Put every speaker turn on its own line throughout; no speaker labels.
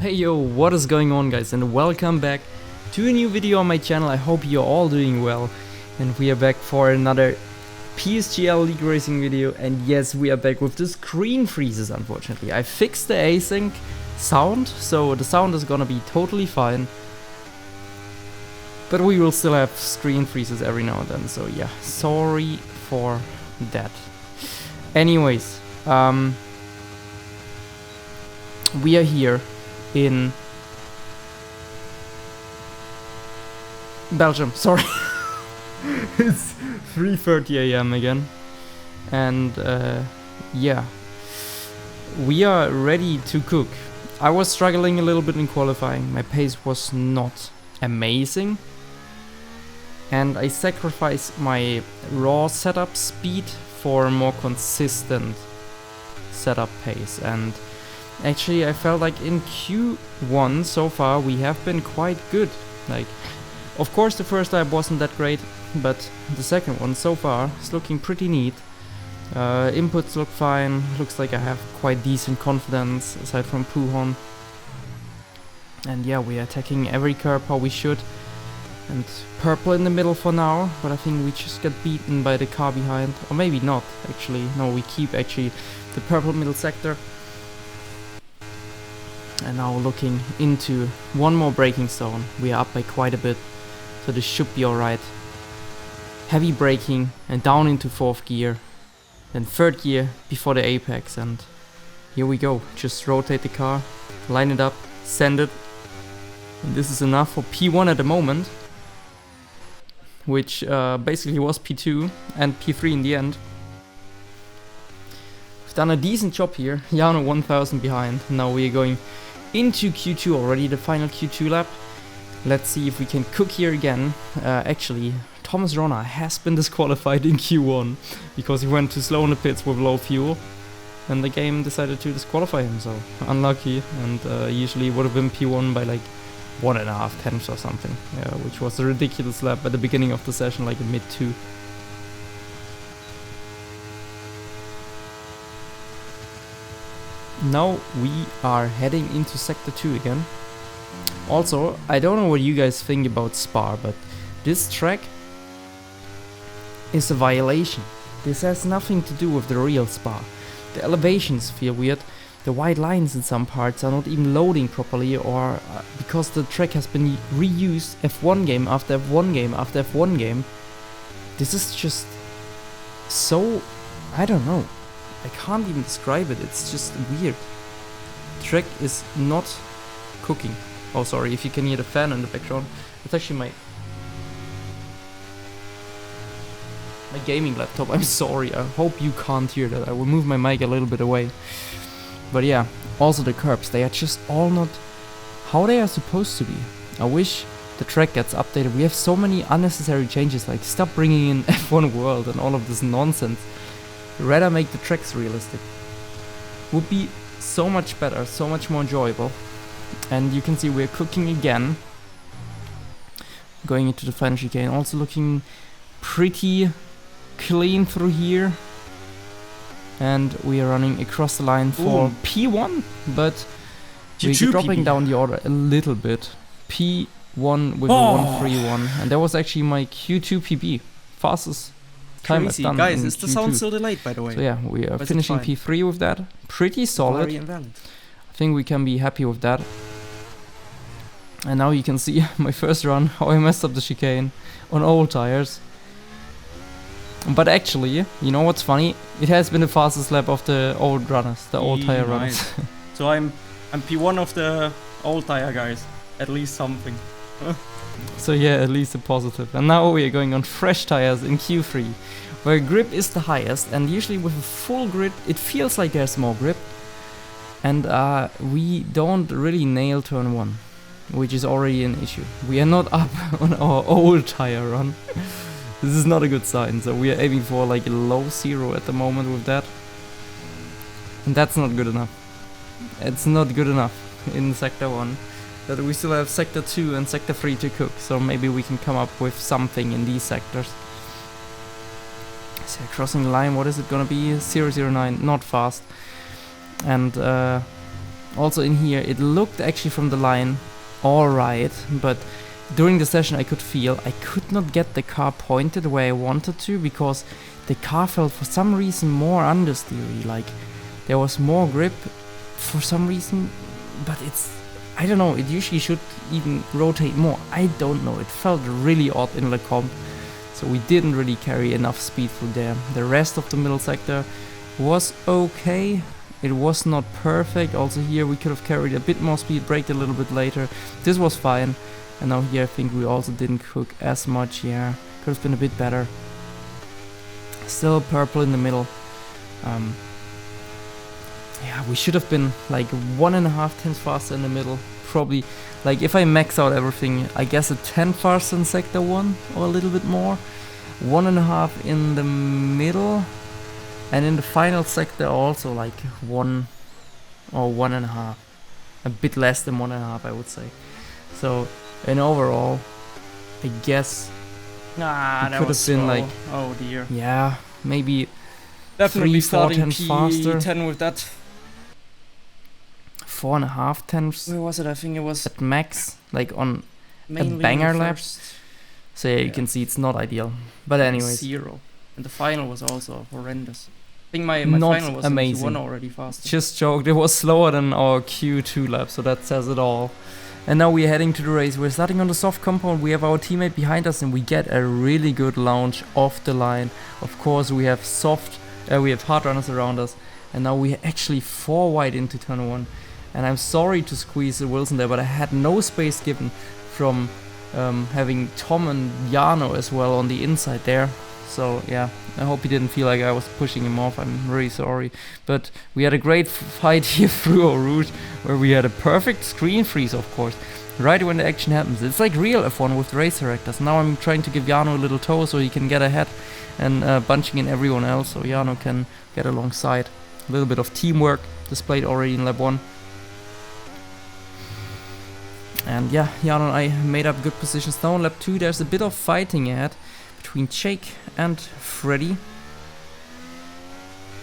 Hey yo, what is going on guys, and welcome back to a new video on my channel. I hope you're all doing well, and we are back for another PSGL League Racing video. And yes, we are back with the screen freezes. Unfortunately, I fixed the async sound, so the sound is gonna be totally fine, but we will still have screen freezes every now and then, so yeah, sorry for that. Anyways, we are here in Belgium, sorry. It's 3:30 AM again, and yeah, we are ready to cook. I was struggling a little bit in qualifying, my pace was not amazing, and I sacrificed my raw setup speed for a more consistent setup pace. And actually I felt like in Q1 so far we have been quite good. Like, of course the first lap wasn't that great, but the second one so far is looking pretty neat. Inputs look fine, looks like I have quite decent confidence aside from Puhon. And yeah, we are attacking every curb how we should. And purple in the middle for now, but I think we just get beaten by the car behind. Or maybe not, actually. No, we keep actually the purple middle sector. And now looking into one more braking zone. We are up by quite a bit, so this should be alright. Heavy braking and down into 4th gear. Then 3rd gear before the apex, and here we go. Just rotate the car, line it up, send it. And this is enough for P1 at the moment, which basically was P2 and P3 in the end. We've done a decent job here. Jano 1000 behind. Now we are going into Q2 already, the final Q2 lap. Let's see if we can cook here again. Actually, Thomas Ronna has been disqualified in Q1 because he went too slow in the pits with low fuel, and the game decided to disqualify him, so unlucky. And usually would have been P1 by like 1.5 tenths or something, which was a ridiculous lap at the beginning of the session, like in mid-2. Now we are heading into Sector 2 again. Also, I don't know what you guys think about Spa, but this track is a violation. This has nothing to do with the real Spa. The elevations feel weird. The white lines in some parts are not even loading properly, or because the track has been reused F1 game after F1 game after F1 game. This is just so, I don't know. I can't even describe it. It's just weird. The track is not cooking. Oh, sorry if you can hear the fan in the background. It's actually my gaming laptop. I'm sorry. I hope you can't hear that. I will move my mic a little bit away. But yeah, also the curbs, they are just all not how they are supposed to be. I wish the track gets updated. We have so many unnecessary changes, like stop bringing in F1 World and all of this nonsense. Rather make the tracks realistic. Would be so much better, so much more enjoyable. And you can see we're cooking again. Going into the final chicane, also looking pretty clean through here. And we are running across the line for P1, but we're dropping down the order a little bit. P1 with a 131, and that was actually my Q2 PB, fastest time I've done.
Guys, is the sound still delayed, by the way?
So yeah, we are finishing P3 with that. Pretty solid. I think we can be happy with that. And now you can see my first run, how I messed up the chicane on old tires. But actually, you know what's funny? It has been the fastest lap of the old runners, the old tire runners.
So I'm P1 of the old tire guys. At least something.
So yeah, at least a positive. And now we are going on fresh tires in Q3, where grip is the highest, and usually with a full grip it feels like there's more grip. And we don't really nail turn 1, which is already an issue. We are not up on our old tire run. This is not a good sign, so we are aiming for like a low 0 at the moment with that. And that's not good enough. It's not good enough in Sector 1. But we still have Sector 2 and Sector 3 to cook, so maybe we can come up with something in these sectors. So crossing the line, what is it gonna be? 009, not fast. And Also in here, it looked actually from the line alright, but during the session I could feel I could not get the car pointed where I wanted to, because the car felt for some reason more understeery, like there was more grip for some reason, but it's, I don't know, it usually should even rotate more. I don't know, it felt really odd in Le Comp, so we didn't really carry enough speed through there. The rest of the middle sector was okay. It was not perfect. Also here we could have carried a bit more speed, braked a little bit later. This was fine. And now here I think we also didn't cook as much. Yeah, could have been a bit better. Still purple in the middle. Yeah, we should have been like 1.5 tenths faster in the middle. Probably, like if I max out everything, I guess a 10 faster in sector 1 or a little bit more. 1.5 in the middle. And in the final sector also like 1 or 1.5. A bit less than 1.5 I would say. So in overall, I guess
Nah, that
could
was
have been
slow.
like,
Oh dear.
yeah, maybe
Definitely
3-4
starting
tenths faster.
P10 with that.
4.5 tenths
Where was it? I think it was
at max, like on
mainly
banger
in the
lap.
first.
So yeah, you
Yeah.
can see it's not ideal. But anyways,
0. And the final was also horrendous. I think my
Not
final was
amazing.
in Q1 already faster.
just joked, it was slower than our Q2 lap, so that says it all. And now we're heading to the race. We're starting on the soft compound. We have our teammate behind us, and we get a really good launch off the line. Of course, we have we have hard runners around us, and now we're actually 4 wide into turn 1. And I'm sorry to squeeze Wilson there, but I had no space given from having Tom and Jarno as well on the inside there. So yeah, I hope he didn't feel like I was pushing him off. I'm really sorry. But we had a great fight here through our route, where we had a perfect screen freeze, of course, right when the action happens. It's like real F1 with race directors. Now I'm trying to give Jarno a little toe so he can get ahead, and bunching in everyone else so Jarno can get alongside. A little bit of teamwork displayed already in lap 1. And yeah, Jarno and I made up good positions. Now in lap 2 there's a bit of fighting ahead between Jake and Freddy.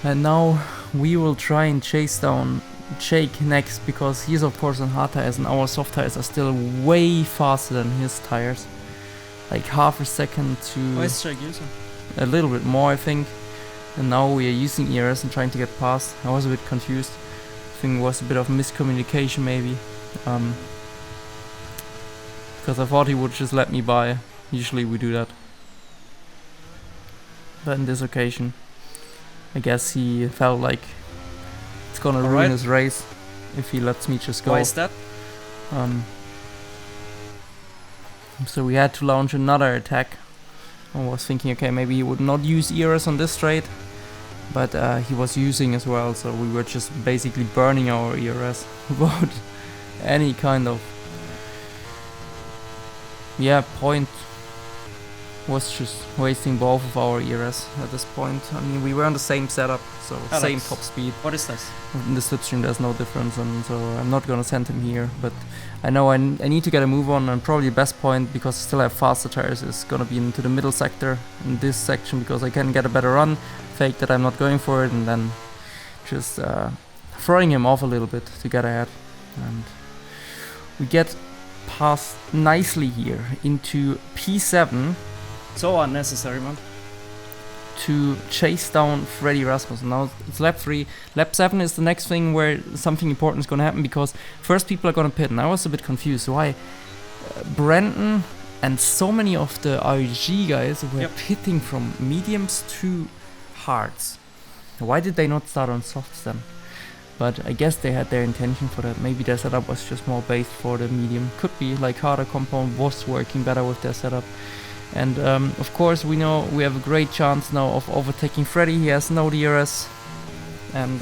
And now we will try and chase down Jake next, because he's of course on hard tires and our soft tires are still way faster than his tires. Like half a second to
Where's Jake using?
a little bit more I think. And now we are using ERS and trying to get past. I was a bit confused. I think it was a bit of miscommunication maybe. Because I thought he would just let me by. Usually we do that. But in this occasion, I guess he felt like it's gonna ruin his race if he lets me just go.
Why is that?
So we had to launch another attack. I was thinking, okay, maybe he would not use ERS on this straight, but he was using as well, so we were just basically burning our ERS without any kind of point. Was just wasting both of our ERS at this point. I mean, we were on the same setup, so same top speed.
What is this?
In the slipstream there's no difference, and so I'm not gonna send him here, but I know I need to get a move on, and probably the best point, because I still have faster tires, is gonna be into the middle sector in this section, because I can get a better run, fake that I'm not going for it, and then just throwing him off a little bit to get ahead. And we get past nicely here into P7.
So unnecessary, man.
To chase down Freddy Rasmussen. Now it's lap 3. Lap 7 is the next thing where something important is going to happen, because first people are going to pit, and I was a bit confused why Brandon and so many of the RG guys were pitting from mediums to hards. Why did they not start on softs then? But I guess they had their intention for that. Maybe their setup was just more based for the medium. Could be, like harder compound was working better with their setup. And of course we know we have a great chance now of overtaking Freddy. He has no DRS, and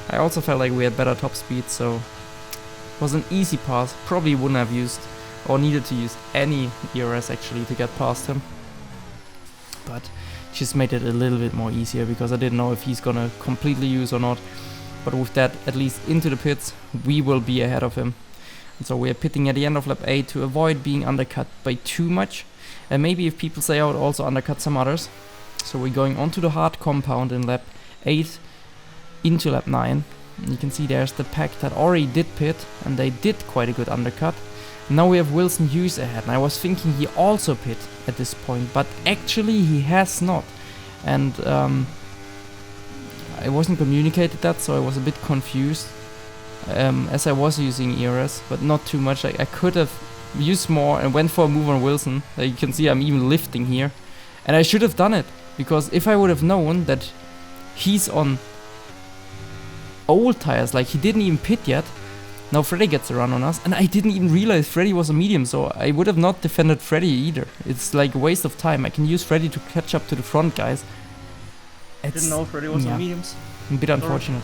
I also felt like we had better top speed, so it was an easy pass. Probably wouldn't have used or needed to use any DRS actually to get past him, but just made it a little bit more easier, because I didn't know if he's gonna completely use or not. But with that, at least into the pits, we will be ahead of him. And so we are pitting at the end of lap 8 to avoid being undercut by too much. And maybe if people say I would also undercut some others. So we're going onto the hard compound in lap 8 into lap 9. You can see there's the pack that already did pit, and they did quite a good undercut. Now we have Wilson Hughes ahead, and I was thinking he also pit at this point, but actually he has not. And I wasn't communicated that, so I was a bit confused. As I was using ERS, but not too much. I could have used more and went for a move on Wilson. You can see I'm even lifting here. And I should have done it, because if I would have known that he's on old tires, like he didn't even pit yet, now Freddy gets a run on us, and I didn't even realize Freddy was a medium, so I would have not defended Freddy either. It's like a waste of time. I can use Freddy to catch up to the front guys.
I didn't know Freddy was on mediums.
A bit unfortunate.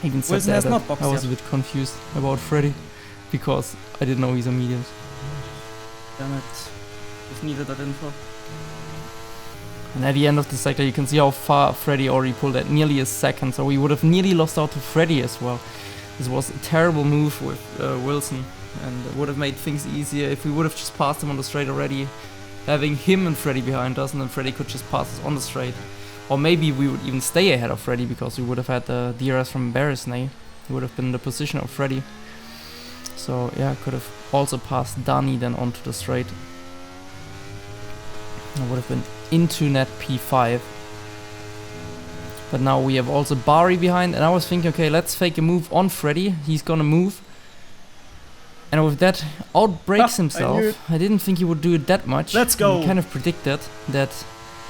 Even said that I was a bit confused about Freddy, because I didn't know he's on mediums.
Damn it. Just needed that info.
And at the end of the sector you can see how far Freddy already pulled at nearly a second, so we would have nearly lost out to Freddy as well. This was a terrible move with Wilson, and it would have made things easier if we would have just passed him on the straight already, having him and Freddy behind us, and then Freddy could just pass us on the straight. Or maybe we would even stay ahead of Freddy, because we would have had the DRS from Beresnay. He would have been in the position of Freddy. So yeah, could have also passed Dani then onto the straight. I would have been into net P5. But now we have also Bari behind, and I was thinking, okay, let's fake a move on Freddy. He's gonna move. And with that, outbrakes himself. I didn't think he would do it that much.
Let's go!
I kind of predicted that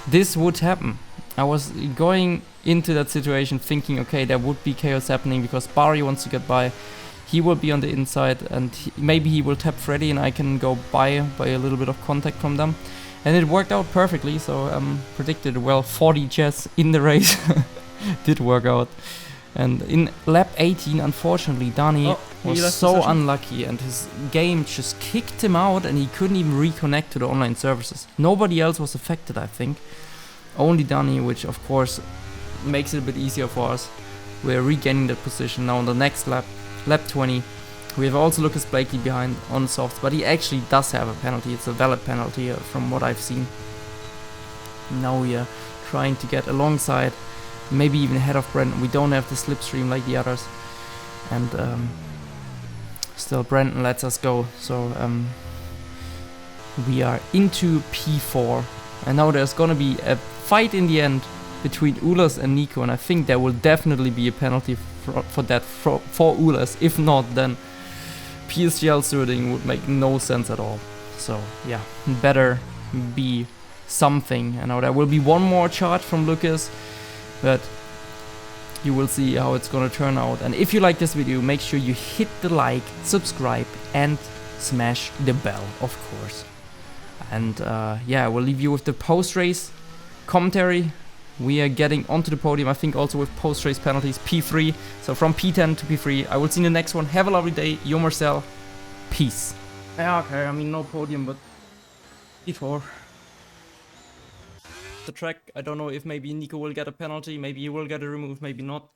this would happen. I was going into that situation thinking, okay, there would be chaos happening because Bari wants to get by. He will be on the inside, and maybe he will tap Freddy and I can go by a little bit of contact from them. And it worked out perfectly, so predicted well 40 chess in the race. Did work out. And in lap 18, unfortunately, Dani was so unlucky, and his game just kicked him out and he couldn't even reconnect to the online services. Nobody else was affected, I think. Only Dani, which of course makes it a bit easier for us. We're regaining that position now on the next lap, lap 20. We have also Lucas Blakely behind on softs, but he actually does have a penalty. It's a valid penalty from what I've seen. Now we are trying to get alongside, maybe even ahead of Brenton. We don't have the slipstream like the others, and still Brenton lets us go. So we are into P4, and now there's gonna be a fight in the end between Ulas and Nico, and I think there will definitely be a penalty for Ulas. If not, then PSGL stewarding would make no sense at all. So yeah, better be something. And now there will be one more charge from Lucas, but you will see how it's gonna turn out. And if you like this video, make sure you hit the like, subscribe, and smash the bell, of course. And yeah, we'll leave you with the post-race commentary. We are getting onto the podium, I think also with post-race penalties, P3. So from P10 to P3. I will see you in the next one. Have a lovely day. You're Marcel. Peace. Yeah, okay, I mean no podium, but P4. The track, I don't know if maybe Nico will get a penalty, maybe he will get a remove, maybe not.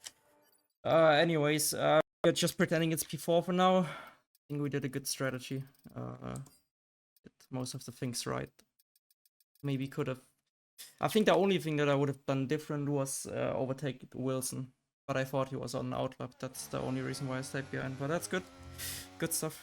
Anyways, we're just pretending it's P4 for now. I think we did a good strategy. Did most of the things right. Maybe could have. I think the only thing that I would have done different was overtake Wilson. But I thought he was on an outlap. That's the only reason why I stayed behind. But that's good. Good stuff.